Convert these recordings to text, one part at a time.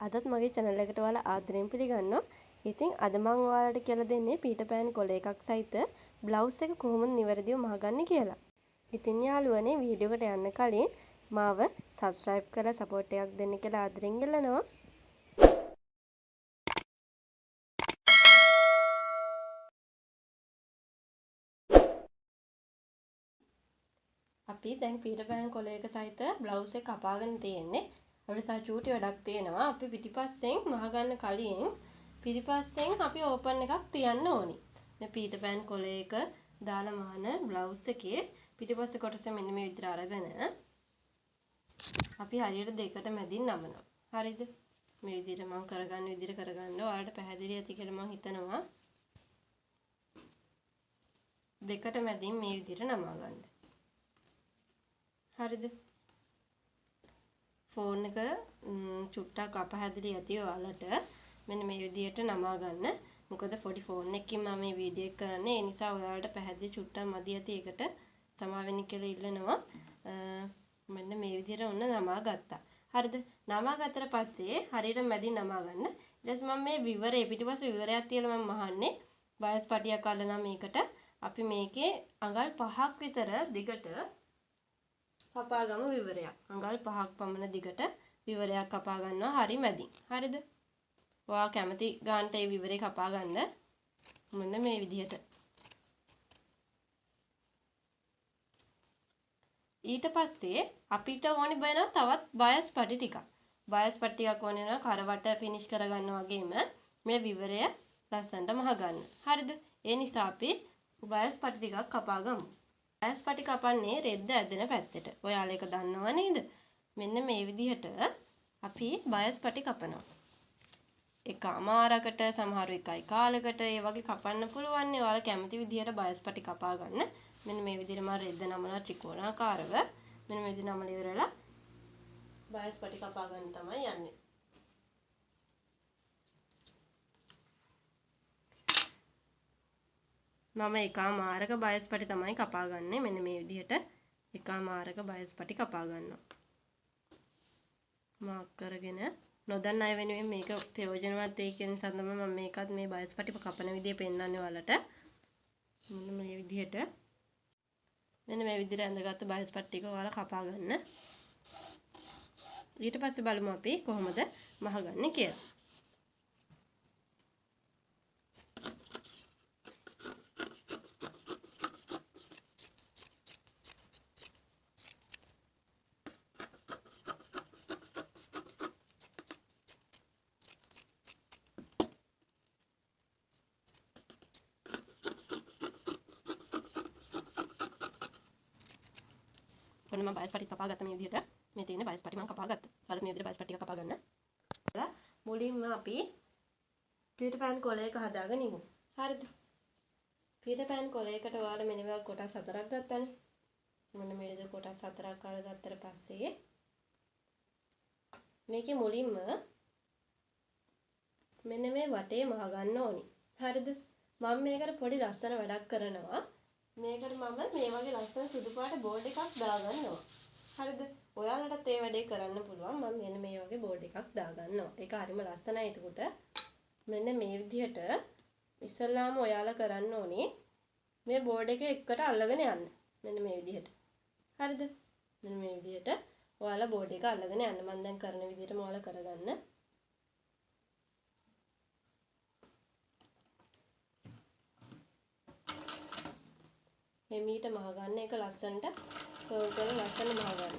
අදත් මගේ channel එකට ඔයාලා ආදරයෙන් පිළිගන්නවා. ඉතින් අද මම ඔයාලට කියලා දෙන්නේ පීටර් පෑන් කොළ එකක් සහිත බ්ලවුස් එක කොහොමද නිවැරදිව මහගන්නේ කියලා. ඉතින් යාළුවනේ වීඩියෝ එකට යන්න කලින් මාව subscribe කරලා support එකක් දෙන්න කියලා ආදරෙන් ඉල්ලනවා. අපි දැන් පීටර් පෑන් කොළ එක සහිත බ්ලවුස් එක කපාගෙන තියෙන්නේ. අපිට තා චූටි වැඩක් තියෙනවා. අපි පිටිපස්සෙන් මහගන්න කලින් පිටිපස්සෙන් අපි ඕපන් එකක් තියන්න ඕනි. මේ පීටර් පෑන් කොළ එක දාලා මහන බ්ලවුස් එකේ පිටිපස්ස කොටස මෙන්න මේ විදිහට අරගෙන අපි හරියට දෙකට මැදින් නමනවා. හරිද? මේ විදිහට මම කරගන්න විදිහට කරගන්න. ඔයාලට පැහැදිලි ඇති කියලා මම හිතනවා. දෙකට මැදින් මේ විදිහට නමා ගන්න. හරිද? ෆෝන් එක චුට්ටක් අපහැදිලි ඇති ඔයාලට මෙන්න මේ විදිහට නමා ගන්න. මොකද පොඩි ෆෝන් එකකින් මම මේ වීඩියෝ එක කරන්නේ. ඒ නිසා ඔයාලට පැහැදිලි චුට්ටක් මදි ඇති. ඒකට සමා වෙන්න කියලා ඉල්ලනවා. මෙන්න මේ විදිහට ඔන්න නමා ගත්තා. හරිද? නමා ගත්තට පස්සේ හරියට මැදින් නමා ගන්න. ඊට පස්සේ මම මේ විවරේ පිටිපස්ස විවරයක් තියලා මම මහන්නේ. බයස් පටියක් අල්ලලා මේකට අපි මේකේ අඟල් 5ක් විතර දිගට කපා ගමු විවරයක්. අඟල් 5ක් පමණ දිගට විවරයක් කපා ගන්නවා හරි මැදින්. හරිද? ඔයා කැමති ගානට ඒ විවරේ කපා ගන්න. මෙන්න මේ විදිහට. ඊට පස්සේ අපිට ඕනි වෙනවා තවත් බයස් පටි ටිකක්. බයස් පටි ටිකක් ඕනේ වෙනවා කරවට ෆිනිෂ් කරගන්න වගේම මේ විවරය ලස්සනට මහ ගන්න. හරිද? ඒ නිසා අපි බයස් පටි ටිකක් කපා ගමු. බයස් පටි කපන්නේ රෙද්ද ඇදෙන පැත්තට. ඔයාලා ඒක දන්නව නේද? මෙන්න මේ විදිහට අපි බයස් පටි කපනවා. එකමාරකට සමහර එකයි කාලයකට ඒ වගේ කපන්න පුළුවන් නේ. ඔයාලා කැමති විදිහට බයස් පටි කපා ගන්න. මෙන්න මේ විදිහට මම රෙද්ද නමලා ත්‍රිකෝණාකාරව මෙන්න මේ විදිහට නමලා ඉවරලා බයස් පටි කපා ගන්න තමයි යන්නේ. මම එකමාරක බයස් පටි තමයි කපා ගන්නෙ. මෙන්න මේ විදිහට එකමාරක බයස් පටි කපා ගන්නවා. මාක් කරගෙන නොදන්න අය වෙනුවෙන් මේක ප්‍රයෝජනවත් වෙයි කියන නිසා තමයි මම මේකත් මේ බයස් පටි කපන විදිය පෙන්නන්නේ ඔයාලට. මෙන්න මේ විදිහට මෙන්න මේ විදිහට ඇඳගත්තු බයස් පටි ටික ඔයාලා කපා ගන්න. ඊට පස්සේ බලමු අපි කොහොමද මහගන්නේ කියලා. ඔන්න මම බයස් පටි කපා ගත්ත මේ විදිහට. මේ තියෙන බයස් පටි මම කපා ගත්තා. හරියට මේ විදිහට බයස් පටි ටික කපා ගන්න. මුලින්ම අපි පීටර් පෑන් කොළ එක හදාගෙන ඉමු. හරිද? පීටර් පෑන් කොළ එකට ඔයාලා මෙන්න මේ කොටස් 4ක් ගත්තානේ. මෙන්න මේ විදිහට කොටස් 4ක් අරගත්තට පස්සේ මේකේ මුලින්ම මෙන්න මේ වටේ මහ ගන්න ඕනි. හරිද? මම මේකට පොඩි ලස්සන වැඩක් කරනවා. මේකට මම මේ වගේ ලස්සන සුදු පාට බෝඩ් එකක් දාගන්නවා. හරිද? ඔයාලටත් ඒ වැඩේ කරන්න පුළුවන්. මම මෙන්න මේ වගේ බෝඩ් එකක් දාගන්නවා. ඒක හරිම ලස්සනයි. එතකොට මෙන්න මේ විදිහට ඉස්සල්ලාම ඔයාලා කරන්න ඕනේ මේ බෝඩ් එක එකට අල්ලගෙන යන්න. මෙන්න මේ විදිහට. හරිද? මෙන්න මේ විදිහට ඔයාලා බෝඩ් එක අල්ලගෙන යන්න. මම දැන් කරන විදිහටම ඔයාලා කරගන්න. මෙමීට මහ ගන්න එක ලස්සනට කර්ව් කරලා ලස්සන මහ ගන්න.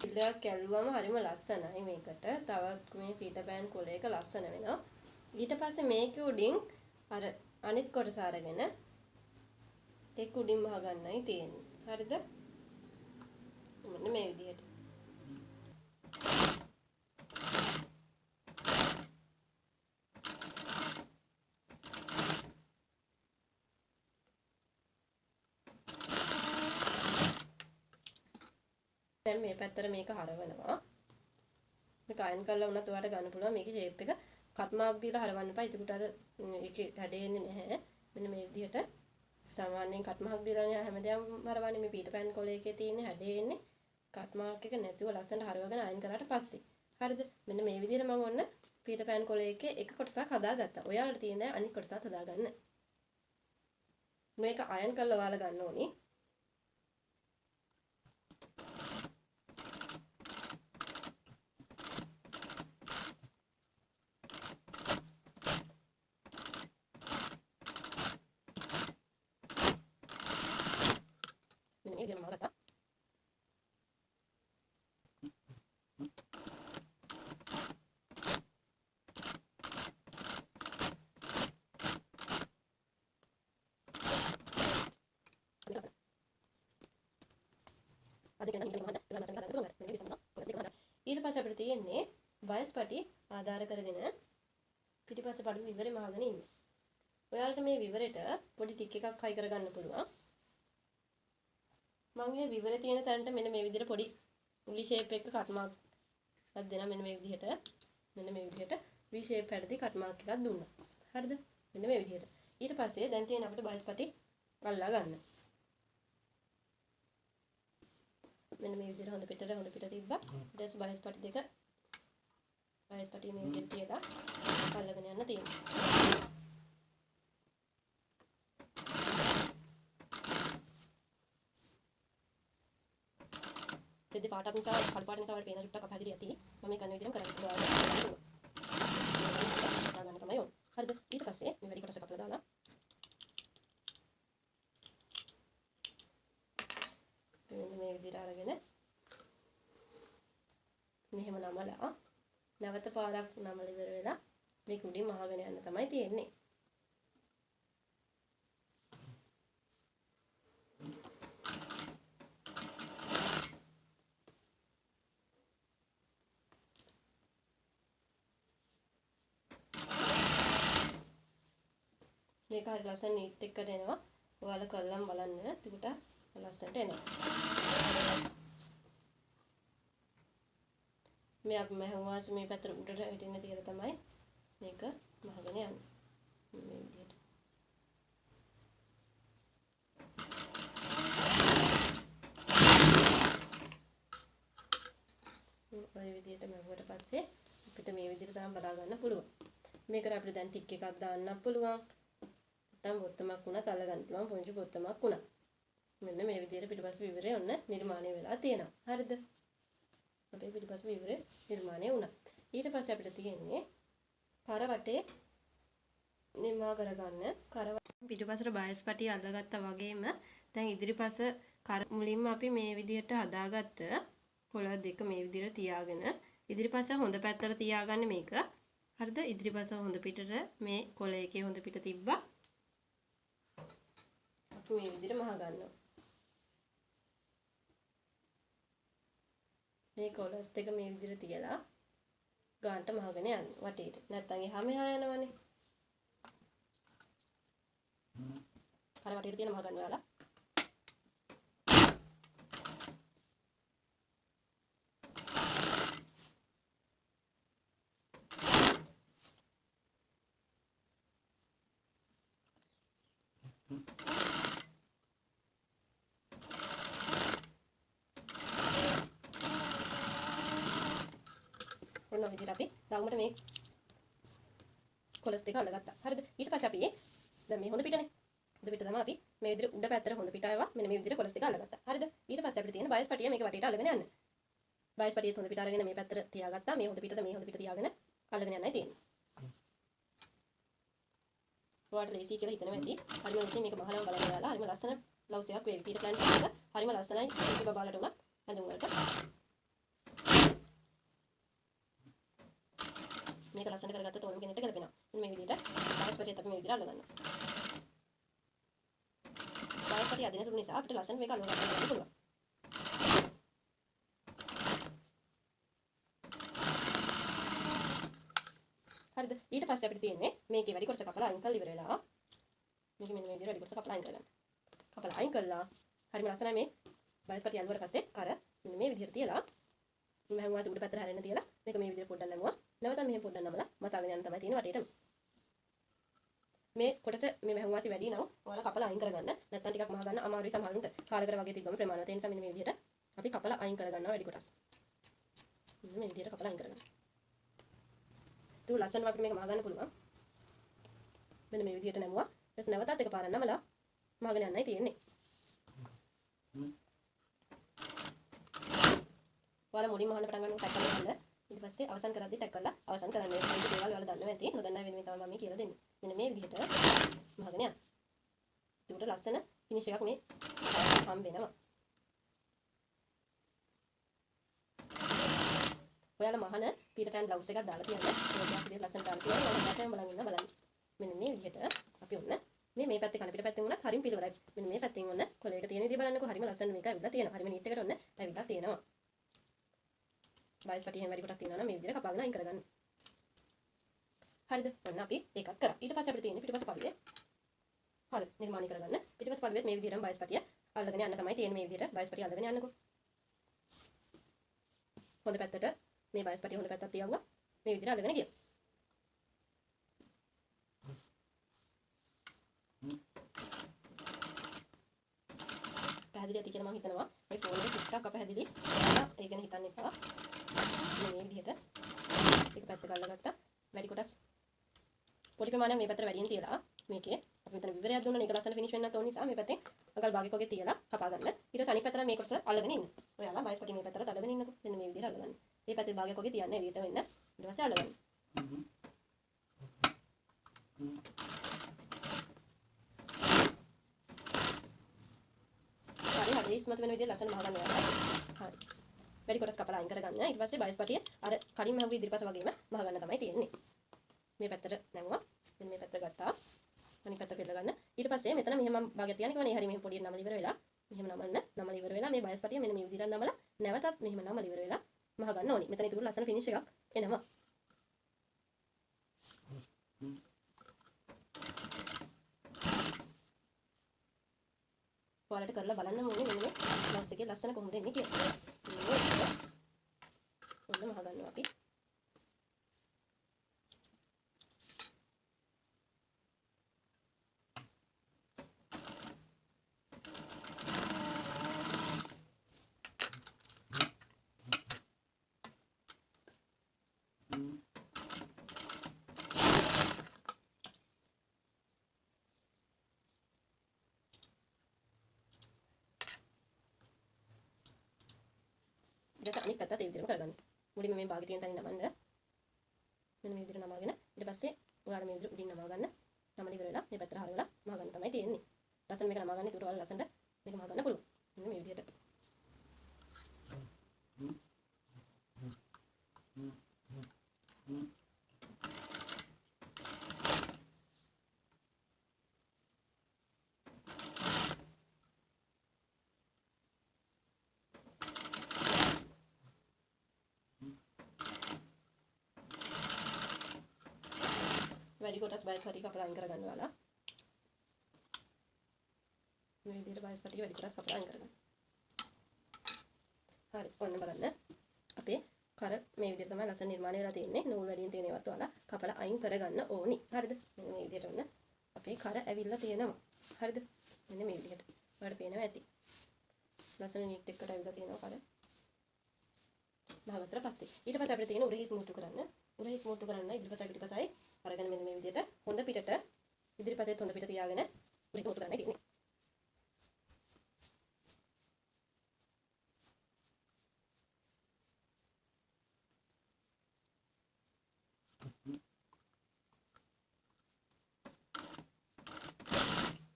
ඉතින් කැල්ලුවම හරිම ලස්සනයි මේකට. තවත් මේ පීටර් පෑන් කොළ එක ලස්සන වෙනවා. ඊට පස්සේ මේක උඩින් අර අනිත් කොටස අරගෙන ඒක උඩින් මහ ගන්නයි තියෙන්නේ. හරිද? මෙන්න මේ විදිහට. දැන් මේ පැත්තට මේක හරවනවා. මේක අයන් කරලා උනත් ඔයාලට ගන්න පුළුවන්. මේකේ ෂේප් එක කට් මාක් දීලා හරවන්න එපා. එතකොට අර ඒකේ හැඩෙන්නේ නැහැ. මෙන්න මේ විදිහට සාමාන්‍යයෙන් කට් මාක් දීලානේ හැමදාම හරවන්නේ. මේ පීටර් පෑන් කොලේ එකේ තියෙන හැඩෙන්නේ කට් මාක් එක නැතුව ලස්සනට හරවගෙන අයන් කරාට පස්සේ. හරිද? මෙන්න මේ විදිහට මම ඔන්න පීටර් පෑන් කොලේ එකේ එක කොටසක් හදාගත්තා. ඔයාලට තියෙන දේ අනිත් කොටසත් හදාගන්න. මේක අයන් කරලා ඔයාලා ගන්න ඕනේ. මෙන්න මේ විදිහට මම ගත්තා. ඊට පස්සේ අපිට තියෙන්නේ වයස් පටි ආධාර කරගෙන පිටිපස්ස පළමු විවරේ මහගෙන ඉන්නේ. ඔයාලට මේ විවරෙට පොඩි ටික් එකක් හයි කරගන්න පුළුවන්. මම මේ විවරේ තියෙන තැනට මෙන්න මේ විදිහට පොඩි උලි ෂේප් එක කට් මාක් එකක් දෙනවා. මෙන්න මේ විදිහට V ෂේප් හැටදී කට් මාක් එකක් දුන්නා. හරිද? මෙන්න මේ විදිහට. ඊට පස්සේ දැන් තියෙන අපිට වයස් පටි අල්ලා ගන්න. මෙන්න මේ විදිහට හොඳ පිට තිබ්බා. ඊට පස්සේ බයස් පටි දෙක බයස් පටි මේ විදිහට තියලා අල්ලගෙන යන්න තියෙනවා. රෙදි පාටක් නිසා කළු පාට නිසා වල පේන රිට්ටක් අපහැදිලි ඇති. මම මේ කරන විදිහටම කරන්න පුළුවන්. ගන්න තමයි ඕන. හරිද? ඊට පස්සේ මේ වැඩි කොටස කපලා දාලා මේ විදිහට අරගෙන මෙහෙම නමලා නැවත පාරක් නමලා ඉවර වෙලා මේක උඩින් මහගෙන යන්න තමයි තියෙන්නේ. මේක හරි ලස්සන නීට් එකකට එනවා. ඔයාලා කරලම් බලන්න. එතකොට ලස්සනට එනවා. මේ අපි මහවාස මේ පැත්තට උඩට හිටින්න තියලා තමයි මේක මහගෙන යන්නේ. මේ විදිහට. ඔය විදිහට මහුවට පස්සේ අපිට මේ විදිහට තමයි බලා ගන්න පුළුවන්. මේකට අපිට දැන් ටික් එකක් දාන්නත් පුළුවන්. නැත්නම් බොත්තමක් වුණත් අල්ල ගන්න පුළුවන්. පොන්චි බොත්තමක් වුණා. මෙන්න මේ විදිහට පිටිපස්ස විවරය ඔන්න නිර්මාණය වෙලා තියෙනවා. හරිද? අපේ පිටිපස්ස විවරය නිර්මාණය වුණා. ඊට පස්සේ අපිට තියෙන්නේ කරවටේ නිර්මාණය කරගන්න. පිටිපස්සට බයස් පටි අල්ලගත්තා වගේම දැන් ඉදිරිපස මුලින්ම අපි මේ විදිහට හදාගත්ත කොළ දෙක මේ විදිහට තියාගෙන ඉදිරිපස හොඳ පැත්තට තියාගන්න මේක. හරිද? ඉදිරිපස හොඳ පිටට මේ කොළ එකේ හොඳ පිට තිබ්බා. අපි මේ විදිහට මහ ගන්නවා. මේ කොලස් දෙක මේ විදිහට තියලා ගානට මහගෙන යන්න වටේට. නැත්තම් එහා මෙහා යනවනේ. අර වටේට තියෙන මහ ගන්න ඔයාලා. ඔන්න විදිහට අපි රවුමට මේ කොලස් දෙක අල්ලගත්තා. හරිද? ඊට පස්සේ අපි දැන් මේ හොඳ පිටනේ. හොඳ පිට තමයි අපි මේ විදිහට උඩ පැත්තට හොඳ පිට ආවා. මෙන්න මේ විදිහට කොලස් දෙක අල්ලගත්තා. හරිද? ඊට පස්සේ අපිට තියෙන බයස් පටිය මේක වටේට අල්ලගෙන යන්න. බයස් පටියත් හොඳ පිට අරගෙන මේ පැත්තට තියාගත්තා. මේ හොඳ පිටද මේ හොඳ පිට තියාගෙන අල්ලගෙන යන්නයි තියෙන්නේ. ඔයාලට ලේසි කියලා හිතනවා ඇති. හරිම ඉතින් මේක මහලම බලන්න ඔයාලා. හරිම ලස්සන බ්ලවුස් එකක් වේවි. පීටර් ප්ලෑන් එක හරිම ලස්සනයි. ඒක බබාලට උනත් ඇඳුම් වලට. මේක ලස්සන කරගත්ත තෝරන කෙනෙක්ට ගැලපෙනවා. මේ විදිහට බයස් පටියත් අපි මේ විදිහට අල්ලගන්නවා. බයස් පටිය අදින සුළු නිසා අපිට ලස්සන මේක අල්ලව ගන්න පුළුවන්. හරිද? ඊට පස්සේ අපිට තියෙන්නේ මේකේ වැඩි කොටස කපලා අයින් කරලා ඉවර වෙලා. මේක මෙන්න මේ විදිහට වැඩි කොටස කපලා අයින් කරගන්න. කපලා අයින් කළා. හරිම ලස්සනයි මේ බයස් පටිය අල්ලුවට පස්සේ කර මෙන්න මේ විදිහට තියලා මම හැංගුවාසි උඩ පැත්තට හැරෙන්න තියලා මේක මේ විදිහට පොඩ්ඩක් නැමුවා. නැවතත් මෙහෙම පොඩ්ඩක් නමලා මසාගෙන යන්න තමයි තියෙන්නේ වටේටම. මේ කොටස මේ හැංගුවාසි වැඩි නම් ඔයාලා කපලා අයින් කරගන්න. නැත්නම් ටිකක් මහ ගන්න අමාරුයි සමහරුන්ට. කාලකර වගේ තිබ්බම ප්‍රමාණවත්. ඒ නිසා මෙන්න මේ විදිහට අපි කපලා අයින් කරගන්නවා වැඩි කොටස්. මෙන්න මේ විදිහට කපලා අයින් කරගන්න. ඒක ලස්සනව අපිට මේක මහ ගන්න පුළුවන්. මෙන්න මේ විදිහට නැමුවා. ඊට නැවතත් එකපාරක් නමලා මහගෙන යන්නයි තියෙන්නේ. ඔයාලා මුලින්ම අහන්න පටන් ගන්නකොට ටැක් කරලා ගන්න. ඊට පස්සේ අවසන් කරද්දි ටැක් කරලා අවසන් කරන්න. මේ දේවල් ඔයාලා දන්නවා ඇති. නොදන්නා වෙනුවෙන් තමයි මම කියලා දෙන්නේ. මෙන්න මේ විදිහට මහගෙන යන්න. ඒකට ලස්සන ෆිනිෂ් එකක් මේ හම්බ වෙනවා. ඔයාලා මහන පීටර් පෑන් බ්ලවුස් එකක් දාලා තියන්න. ඒක විදිහට ලස්සන දාලා තියන්න. ඔයාලා දැසෙන් බලන් ඉන්න බලන්න. මෙන්න මේ විදිහට අපි ඔන්න මේ පැත්තේ කන පිට පැත්තෙන් උනත් හරිම පිළිවෙලයි. මෙන්න මේ පැත්තෙන් ඔන්න කොලයක තියෙන විදිහ බලන්නකෝ. හරිම ලස්සන මේක ඇවිල්ලා තියෙනවා. හරිම නීට් එකට ඔන්න ඇවිල්ලා තියෙනවා. බයිස් පටියෙන් වැඩි කොටස් තියෙනවා නම් මේ විදිහට කපාගෙන අයින් කරගන්න. හරිද? ඔන්න අපි ඒකත් කරා. ඊට පස්සේ අපිට තියෙන්නේ පිටිපස්ස පරිවේ. හරි නිර්මාණය කරගන්න. පිටිපස්ස පරිවෙත් මේ විදිහටම බයිස් පටිය අල්ලගෙන යන්න තමයි තියෙන්නේ. මේ විදිහට බයිස් පටිය අල්ලගෙන යන්නකෝ. හොඳ පැත්තට මේ බයිස් පටිය හොඳ පැත්තට තියවුවා. මේ විදිහට අල්ලගෙන ගියා. පැහැදිලි ඇති කියලා මම හිතනවා. මේ ෆෝන් එක ටිකක් අපහැදිලි. ඒ ගැන හිතන්න එපා. මේ විදිහට එක පැත්තක අල්ලගත්තා. වැඩි කොටස් පොඩි ප්‍රමාණයක් මේ පැත්තට වැඩියෙන් තියලා මේකේ අපි මෙතන විවරයක් දුන්නා. මේක ලස්සන ෆිනිෂ් වෙන්නත් ඕන නිසා මේ පැත්තෙන් අඟල් භාගයක් වගේ තියලා කපා ගන්න. ඊට පස්සේ අනිත් පැත්තට මේ කොටස අල්ලගෙන ඉන්න. ඔයාලා බයිස් පටි මේ පැත්තට අල්ලගෙන ඉන්නකෝ. මෙන්න මේ විදිහට අල්ලගන්න. මේ පැත්තේ භාගයක් වගේ තියන්න එළියට වෙන්න. ඊට පස්සේ අල්ලගන්න. හරි ඉස්මතු වෙන විදිහට ලස්සන මහ ගන්න ඔයාලා. හරි. වැඩි කොටස් කපලා අයින් කරගන්න. ඊට පස්සේ බයිස් පටිය අර කලින් මහුවේ ඉදිරිපස වගේම මහ ගන්න තමයි තියෙන්නේ. මේ පැත්තට නැමුවා. මෙන්න මේ පැත්ත ගත්තා. අනිත් පැත්ත පෙරලා ගන්න. ඊට පස්සේ මෙතන මෙහෙම භාගයක් තියන්නේ කොහොනේ හරි මෙහෙම පොඩි නමල ඉවර වෙලා මෙහෙම නමල ඉවර වෙලා මේ බයිස් පටිය මෙන්න මේ විදිහට නමලා නැවතත් මෙහෙම නමල ඉවර වෙලා මහ ගන්න ඕනි. මෙතන ඉතුරු ලස්සන ෆිනිෂ් එකක් එනවා. ඔයාලට කරලා බලන්න ඕනේ මෙන්න මේ බ්ලවුස් එකේ ලස්සන කොහොමද එන්නේ කියලා. ඔන්න මහ ගන්නවා අපි. ඊට අනිත් පැත්තත් ඒ විදිහටම කරගන්න. මුලින්ම මේ භාගෙ තියෙන තැනින් නමන්න. මෙන්න මේ විදිහට නමාගෙන ඊට පස්සේ ඔයාලා මේ විදිහට උඩින් නමාගන්න. නමල ඉවර වෙලා මේ පැත්තට හරවලා මහ ගන්න තමයි තියෙන්නේ. ලස්සන මේක නමාගන්න. ඒකට ඔයාලා ලස්සනට මේක මහ ගන්න පුළුවන්. මෙන්න මේ විදිහට. වැඩි කොටස් බයිස් පටිය කපලා අයින් කරගන්න ඔයාලා. මේ විදිහට බයිස් පටිය වැඩි කොටස් කපලා අයින් කරගන්න. හරි ඔන්න බලන්න. අපේ කර මේ විදිහට තමයි ලස්සන නිර්මාණය වෙලා තියෙන්නේ. නූල් වැඩියෙන් තියෙන ඒවත් ඔයාලා කපලා අයින් කරගන්න ඕනි. හරිද? මෙන්න මේ විදිහට ඔන්න අපේ කර ඇවිල්ලා තියෙනවා. හරිද? මෙන්න මේ විදිහට. ඔයාලට පේනවා ඇති. ලස්සන නීට් එකකට ඇවිල්ලා තියෙනවා කර. මහවතර පස්සේ. ඊට පස්සේ අපිට තියෙන උරහිස් මූට්ටු කරන්න. උරහිස් මූට්ටු කරන්න ඉදිරිපසයි අරගෙන මෙන්න මේ විදිහට හොඳ පිටට ඉදිරිපසෙත් හොඳ පිට තියාගෙන උරහිස් මූට්ටු කරන්න තියෙන්නේ.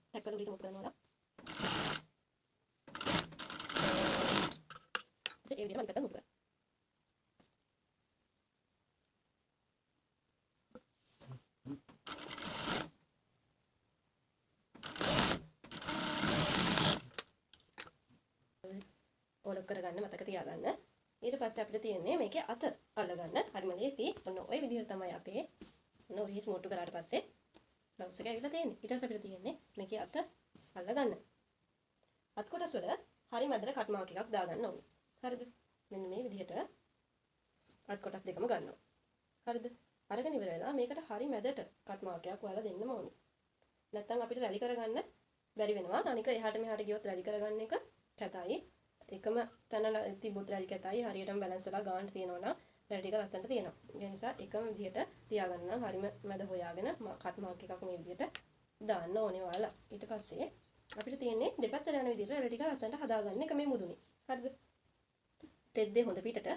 ටැක් කරලා උරහිස් මූට්ටු කරනවා. ඒ විදිහට අනිත් පැත්ත මූට්ටු කරන්න. ඔලොක් කරගන්න මතක තියාගන්න. ඊට පස්සේ අපිට තියෙන්නේ මේකේ අත අල්ලගන්න. හරිම ලේසි. ඔන්න ওই විදිහට තමයි අපේ ඔන්න උරහිස් මූට්ටු කරාට පස්සේ බ්ලවුස් එක ඇවිල්ලා තියෙන්නේ. ඊට පස්සේ අපිට තියෙන්නේ මේකේ අත අල්ලගන්න. අත් කොටස් වල හරි මැදට කට් මාක් එකක් දාගන්න ඕනේ. හරිද? මෙන්න මේ විදිහට අත් කොටස් දෙකම ගන්නවා. හරිද? අරගෙන ඉවර වෙලා මේකට හරි මැදට කට් මාර්ක් එකක් ඔයාලා දෙන්නම ඕනේ. නැත්නම් අපිට රැලි කරගන්න බැරි වෙනවා. අනික එහාට මෙහාට ගියොත් රැලි කරගන්න එක කැතයි. එකම තැන තිබුත් රැලි කැතයි. හරියටම බැලන්ස් වෙලා ගන්න තියෙනවා නම් රැලි ටික ලස්සනට තියෙනවා. ඒ නිසා එකම විදිහට තියාගන්න නම් හරිම මැද හොයාගෙන කට් මාර්ක් එකක් මේ විදිහට දාන්න ඕනේ ඔයාලා. ඊට පස්සේ අපිට තියෙන්නේ දෙපැත්තට යන විදිහට රැලි ටික ලස්සනට හදාගන්න එක මේ මුදුනේ. හරිද? රෙද්දේ හොඳ පිටට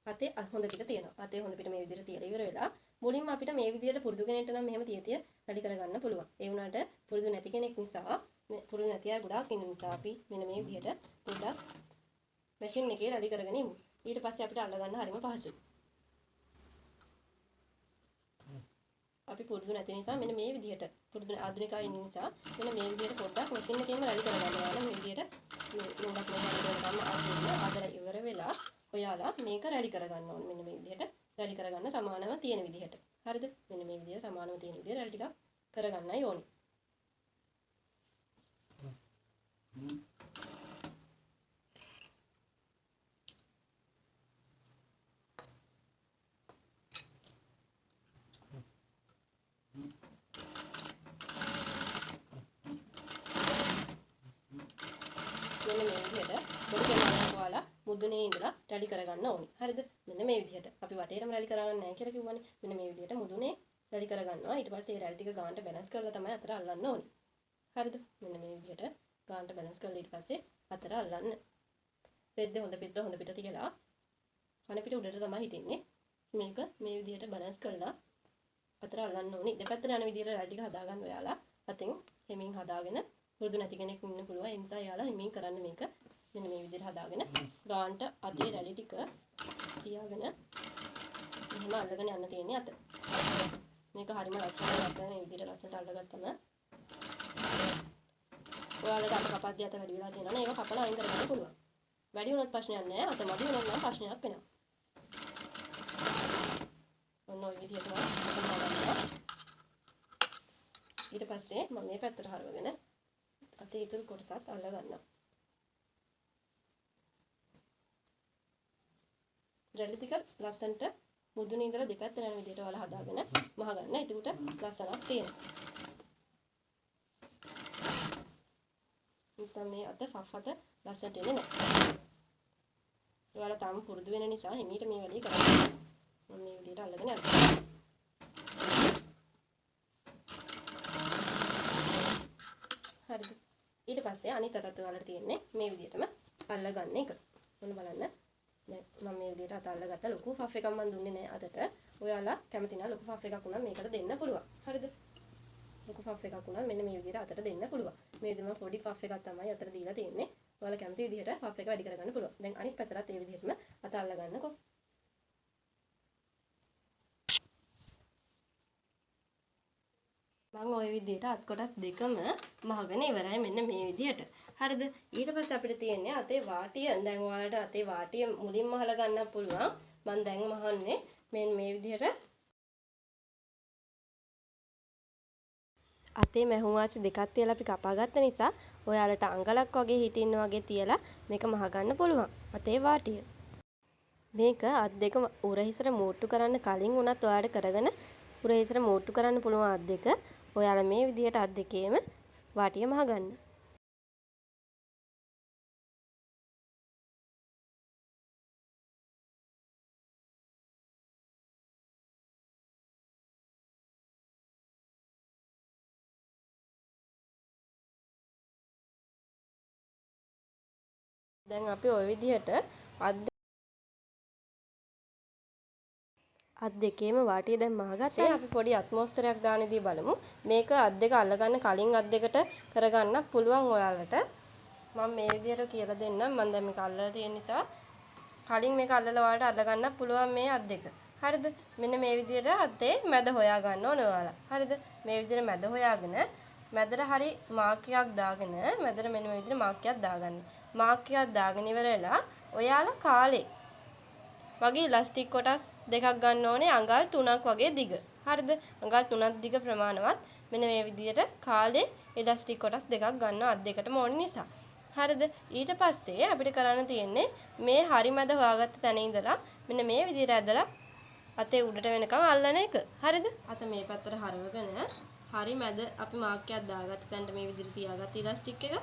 අතේ හොඳ පිට තියෙනවා. අතේ හොඳ පිට මේ විදිහට තියලා ඉවර වෙලා මුලින්ම අපිට මේ විදිහට පුරුදු කෙනෙක්ට නම් මෙහෙම තිය රැලි කරගන්න පුළුවන්. ඒ වුණාට පුරුදු නැති කෙනෙක් නිසා පුරුදු නැති අය ගොඩාක් ඉන්න නිසා අපි මෙන්න මේ විදිහට පොඩ්ඩක් මැෂින් එකේ රැලි කරගෙන ඉමු. ඊට පස්සේ අපිට අල්ල ගන්න හරිම පහසුයි. අපි පුරුදු නැති නිසා මෙන්න මේ විදිහට පුරුදු ආධුනිකයි ඉන්න නිසා මෙන්න මේ විදිහට පොඩ්ඩක් මැෂින් එකේම රැලි කරගන්න ඕන. මේ විදිහට නෝඩක් මේ ආදර ඉවර වෙලා ඔයාලා මේක රැලි කරගන්න ඕන. මෙන්න මේ විදිහට රැලි කරගන්න සමානව තියෙන විදිහට. හරිද? මෙන්න මේ විදිහට සමානව තියෙන විදිහට රැලි ටිකක් කරගන්නයි ඕනේ. මෙන්න මේ විදිහට පොඩි කෙනාට ඔයාලා මුදුනේ ඉඳලා රැලි කරගන්න ඕනේ. හරිද? මෙන්න මේ විදිහට. අපි වටේටම රැලි කරගන්න නැහැ කියලා කිව්වනේ. මෙන්න මේ විදිහට මුදුනේ රැලි කරගන්නවා. ඊට පස්සේ මේ රැලි ටික ගානට බැලන්ස් කරලා තමයි අතර අල්ලන්න ඕනේ. හරිද? මෙන්න මේ විදිහට ගානට බැලන්ස් කරලා ඊට පස්සේ අතර අල්ලන්න. රෙද්ද හොඳ පිට තියලා කන පිට උඩට තමයි හිටින්නේ. මේක මේ විදිහට බැලන්ස් කරලා අතර අල්ලන්න ඕනේ. දෙපැත්තට යන විදිහට රැලි ටික හදාගන්න ඔයාලා. අතින් හිමින් හදාගෙන පුරුදු නැති කෙනෙක් ඉන්න පුළුවන්. ඒ නිසා යාලා හිමින් කරන්න මේක. මෙන්න මේ විදිහට හදාගෙන ගානට අතේ රැලි ටික තියාගෙන එහෙම අල්ලගෙන යන්න තියෙන්නේ අත. මේක හරිම ලස්සනයි අත මේ විදිහට ලස්සනට අල්ලගත්තම ඔයාලට අත කපද්දී අත වැඩි වෙලා තියෙනවා නේ. ඒක කපලා අයින් කරගන්න පුළුවන්. වැඩි වුණොත් ප්‍රශ්නයක් නැහැ. අත මදි වුණොත් නම් ප්‍රශ්නයක් වෙනවා. ඔන්න ඔය විදිහට ඊට පස්සේ මම මේ පැත්තට හරවගෙන අතේ ඉතුරු කොටසත් අල්ල ගන්නවා. රැලි ටික ලස්සනට මුදුනේ ඉඳලා දෙපැත්තට යන විදිහට ඔයාලා හදාගෙන මහ ගන්න. එතකොට ලස්සනක් තියෙනවා. නැත්නම් මේ අත ෆෆ් අත ලස්සනට එන්නේ නැහැ. ඔයාලා තාම පුරුදු වෙන නිසා හිමීට මේ වැඩේ කරන්න. මම මේ විදිහට අල්ලගෙන යනවා. හරිද? ඊට පස්සේ අනිත් අතත් ඔයාලට තියෙන්නේ මේ විදිහටම අල්ල ගන්න එක. මොන බලන්න. දැන් මම මේ විදිහට අත අල්ලගත්ත ලොකු ෆෆ් එකක් මම දුන්නේ නැහැ අතට. ඔයාලා කැමති නම් ලොකු ෆෆ් එකක් උනත් මේකට දෙන්න පුළුවන්. හරිද? ලොකු ෆෆ් එකක් උනත් මෙන්න මේ විදිහට අතට දෙන්න පුළුවන්. මේ විදිහම පොඩි ෆෆ් එකක් තමයි අතට දීලා තියෙන්නේ. ඔයාලා කැමති විදිහට ෆෆ් එක වැඩි කරගන්න පුළුවන්. දැන් අනිත් පැත්තට ඒ විදිහටම අත අල්ල ගන්නකො. මම ওই විදිහට අත් කොටස් දෙකම මහගෙන ඉවරයි මෙන්න මේ විදිහට. හරිද? ඊට පස්සේ අපිට තියෙන්නේ අතේ වාටිය. දැන් ඔයාලට අතේ වාටිය මුලින්ම මහලා ගන්න පුළුවන්. මම දැන් මහන්නේ මෙන්න මේ විදිහට. අතේ මැහුම් වාචි දෙකක් තියලා අපි කපාගත්ත නිසා ඔයාලට අඟලක් වගේ හිටින්න වගේ තියලා මේක මහ ගන්න පුළුවන්. අතේ වාටිය. මේක අත් දෙක උරහිසට මූට්ටු කරන්න කලින් උනත් ඔයාලට කරගෙන උරහිසට මූට්ටු කරන්න පුළුවන් අත් දෙක. ඔයාලා මේ විදිහට අත් දෙකේම වාටිය මහ ගන්න. දැන් අපි ওই විදිහට අත් දෙකේම වාටිය දැන් මහගත්තා. අපි පොඩි අත්මෝස්තරයක් දානදී බලමු. මේක අත් දෙක අල්ලගන්න කලින් අත් දෙකට කරගන්න පුළුවන් ඔයාලට. මම මේ විදිහට කියලා දෙන්නම්. මම දැන් මේක අල්ලලා තියෙන නිසා කලින් මේක අල්ලලා ඔයාලට අල්ලගන්න පුළුවන් මේ අත් දෙක. හරිද? මෙන්න මේ විදිහට අතේ මැද හොයා ගන්න ඕනේ ඔයාලා. හරිද? මේ විදිහට මැද හොයාගෙන මැදට හරි මාක් එකක් දාගෙන මැදට මෙන්න මේ විදිහට මාක් එකක් දාගන්න. මාක් එකක් දාගෙන ඉවරලා ඔයාලා කාලේ වගේ ඉලාස්ටික් කොටස් දෙකක් ගන්න ඕනේ අඟල් 3ක් වගේ දිග. හරිද? අඟල් 3ක් දිග ප්‍රමාණවත් මෙන්න මේ විදිහට කාලේ ඉලාස්ටික් කොටස් දෙකක් ගන්නවා අත් දෙකටම ඕන නිසා. හරිද? ඊට පස්සේ අපිට කරන්න තියෙන්නේ මේ හරි මැද හොයාගත්ත තැන ඉඳලා මෙන්න මේ විදිහට ඇදලා අතේ උඩට වෙනකම් අල්ලන එක. හරිද? අත මේ පැත්තට හරවගෙන හරි මැද අපි මාක් එකක් දාගත්ත තැනට මේ විදිහට තියාගත්ත ඉලාස්ටික් එක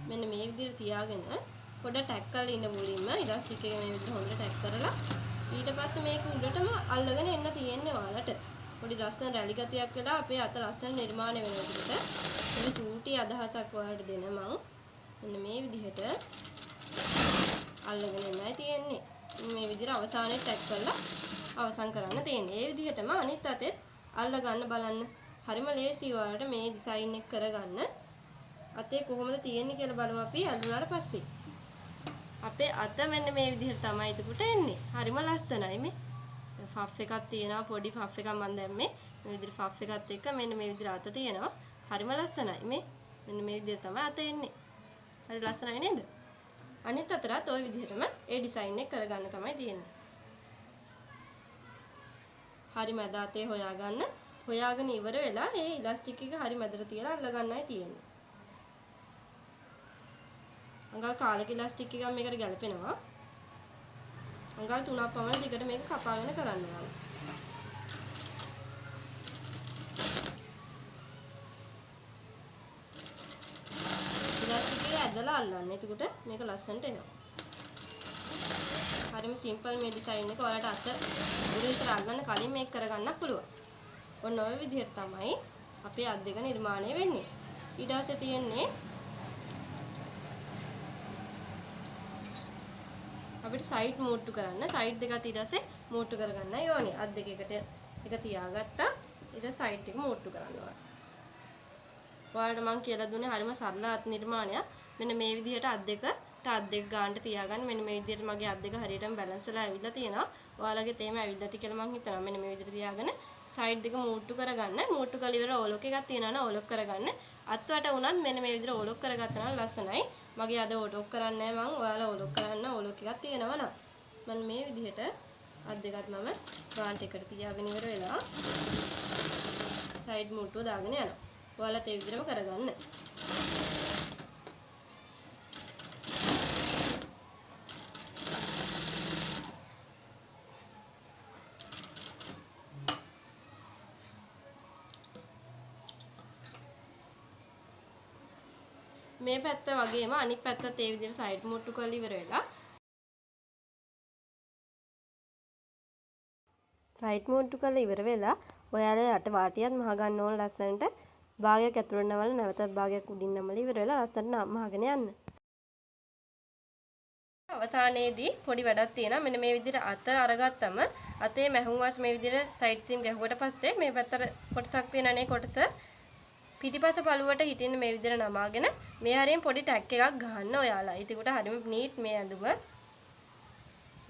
මෙන්න මේ විදිහට තියාගෙන පොඩ ටැක් කරලා ඉන්න මුලින්ම ඉලාස්ටික් එක මේ විදිහට හොඳට ටැක් කරලා ඊට පස්සේ මේක උඩටම අල්ලගෙන එන්න තියෙන්නේ ඔයාලට. පොඩි ලස්සන රැලි ගතියක් වෙලා අපේ අත ලස්සන නිර්මාණය වෙනකොට මේ චූටි අදහසක් ඔයාලට දෙන මං මෙන්න මේ විදිහට අල්ලගෙන එන්නයි තියෙන්නේ. මේ විදිහට අවසානයේ ටැක් කරලා අවසන් කරන්න තියෙන්නේ. ඒ විදිහටම අනිත් අතෙත් අල්ල ගන්න බලන්න. හරිම ලේසි ඔයාලට මේ ඩිසයින් එක කරගන්න. අතේ කොහොමද තියෙන්නේ කියලා බලමු අපි අල්ලුවාට පස්සේ. අපේ අත මෙන්න මේ විදිහට තමයි එතකොට එන්නේ. හරිම ලස්සනයි මේ. ෆෆ් එකක් තියෙනවා පොඩි ෆෆ් එකක් මම දැම්මේ. මේ විදිහට ෆෆ් එකත් එක්ක මෙන්න මේ විදිහට අත තියෙනවා. හරිම ලස්සනයි මේ. මෙන්න මේ විදිහට තමයි අත එන්නේ. හරි ලස්සනයි නේද? අනිත් අතරත් ওই විදිහටම ඒ ඩිසයින් එක කරගන්න තමයි තියෙන්නේ. හරි මැද අතේ හොයාගන්න. හොයාගෙන ඉවර වෙලා ඒ ඉලාස්ටික් එක හරි මැදට තියලා අල්ල ගන්නයි තියෙන්නේ. අඟල් කාලක ඉලාස්ටික් එකක් මේකට ගැලපෙනවා. අඟල් 3ක් පමණ දිගට මේක කපාගෙන කරන්න ඕන. ඉලාස්ටික් එක ඇදලා අල්ලන්න. එතකොට මේක ලස්සනට එනවා. හරිම සිම්පල් මේ ඩිසයින් එක ඔයාලට අත උඩට අල්ලන්න කලින් මේක කරගන්නත් පුළුවන්. ඔන්න ඔය විදිහට තමයි අපේ අත් දෙක නිර්මාණය වෙන්නේ. ඊට පස්සේ තියෙන්නේ අපිට සයිඩ් මූට්ටු කරන්න. සයිඩ් දෙකත් ඊට පස්සේ මූට්ටු කරගන්නයි ඕනේ. අත් දෙක එකට එක තියාගත්තා. ඊට සයිඩ් එක මූට්ටු කරන්න ඕන. ඔයාලට මම කියලා දුන්නේ හරිම සරල අත් නිර්මාණයක්. මෙන්න මේ විදිහට අත් දෙක ගන්නට තියාගන්න. මෙන්න මේ විදිහට මගේ අත් දෙක හරියටම බැලන්ස් වෙලා ඇවිල්ලා තියෙනවා. ඔයාලගේ තේම ඇවිල්ලා ඇති කියලා මම හිතනවා. මෙන්න මේ විදිහට තියාගෙන සයිඩ් දෙක මූට්ටු කරගන්න. මූට්ටු කරලා ඉවර ඕලොක් එකක් තියෙනවා නම් ඕලොක් කරගන්න. අත් වට උනත් මෙන්න මේ විදිහට ඕලොක් කරගත්තා නම් ලස්සනයි. මගේ අද ඕලොක් කරන්නේ නැහැ මම. ඔයාලා ඕලොක් කරන්න ඕලොක් එකක් තියෙනවා නම්. මම මේ විදිහට අත් දෙකත් මම ගාන්ට් එකට තියාගෙන ඉවර වෙලා සයිඩ් මූට්ටුව දාගෙන යනවා. ඔයාලත් ඒ විදිහටම කරගන්න. මේ පැත්ත වගේම අනිත් පැත්තත් ඒ විදිහට සයිඩ් මුට්ටු කරලා ඉවර වෙලා සයිඩ් මුට්ටු කරලා ඉවර වෙලා ඔයාලා යට වාටියත් මහ ගන්න ඕන ලස්සනට භාගයක් ඇතුළට නමලා නැවතත් භාගයක් උඩින් නමලා ඉවර වෙලා ලස්සනට මහගෙන යන්න. අවසානයේදී පොඩි වැඩක් තියෙනවා. මෙන්න මේ විදිහට අත අරගත්තම අතේ මැහුම් වාස් මේ විදිහට සයිඩ් සීම් ගැහුවට පස්සේ මේ පැත්තට කොටසක් තියෙනනේ කොටස පිටිපස පළුවට හිටින්න මේ විදිහට නමාගෙන මේ හරියෙන් පොඩි ටැග් එකක් ගහන්න ඔයාලා. ඒකට හරියම නීට් මේ ඇඳුම.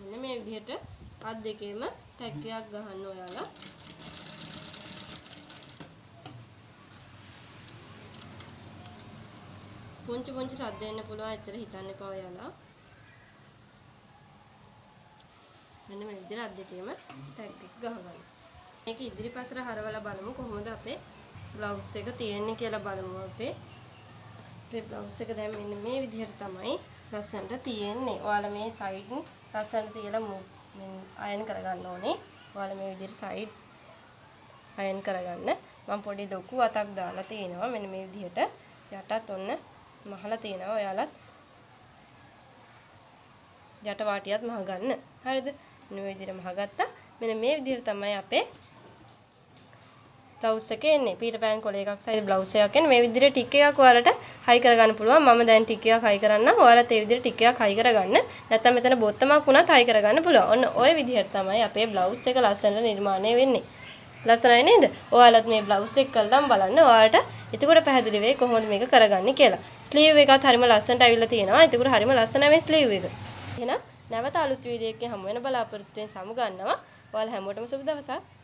මෙන්න මේ විදිහට අත් දෙකේම ටැග් එකක් ගහන්න ඔයාලා. පුංචි ශබ්ද එන්න පුළුවන්. ඇත්තට හිතන්න එපා ඔයාලා. මෙන්න මේ විදිහට අත් දෙකේම ටැග් එක ගහගන්න. මේක ඉදිරිපසට හරවලා බලමු කොහොමද අපේ බ්ලවුස් එක තියෙන්නේ කියලා බලමු අපේ බ්ලවුස් එක දැන් මෙන්න මේ විදිහට තමයි ලස්සනට තියෙන්නේ. ඔයාලා මේ සයිඩ් ලස්සනට තියලා අයන් කරගන්න ඕනේ. ඔයාලා මේ විදිහට සයිඩ් අයන් කරගන්න. මම පොඩි ලොකු අතක් දාලා තිනවා. මෙන්න මේ විදිහට යටත් ඔන්න මහලා තිනවා. ඔයාලත් යට වාටියත් මහ ගන්න. හරිද? මෙන්න මේ විදිහට මහගත්තා. මෙන්න මේ විදිහට තමයි අපේ බ්ලවුස් එකේ එන්නේ. පීටර් පෑන් කොළ එකක් සයිස් බ්ලවුස් එකක් එන්නේ. මේ විදිහට ටික් එකක් ඔයාලට හයි කරගන්න පුළුවන්. මම දැන් ටික් එකක් හයි කරන්නම්. ඔයාලත් ඒ විදිහට ටික් එකක් හයි කරගන්න. නැත්නම් මෙතන බොත්තමක් වුණත් හයි කරගන්න පුළුවන්. ඔන්න ඔය විදිහට තමයි අපේ බ්ලවුස් එක ලස්සනට නිර්මාණය වෙන්නේ. ලස්සනයි නේද? ඔයාලත් මේ බ්ලවුස් එක කරලම බලන්න. ඔයාලට එතකොට පැහැදිලි වෙයි කොහොමද මේක කරගන්නේ කියලා. ස්ලීව් එකත් හරිම ලස්සනට ඇවිල්ලා තියෙනවා. එතකොට හරිම ලස්සනයි මේ ස්ලීව් එක. එහෙනම් නැවත අලුත් වීඩියෝ එකකින් හමු වෙන බලාපොරොත්තු වෙන සමු ගන්නවා. ඔයාලා හැමෝටම සුබ දවසක්.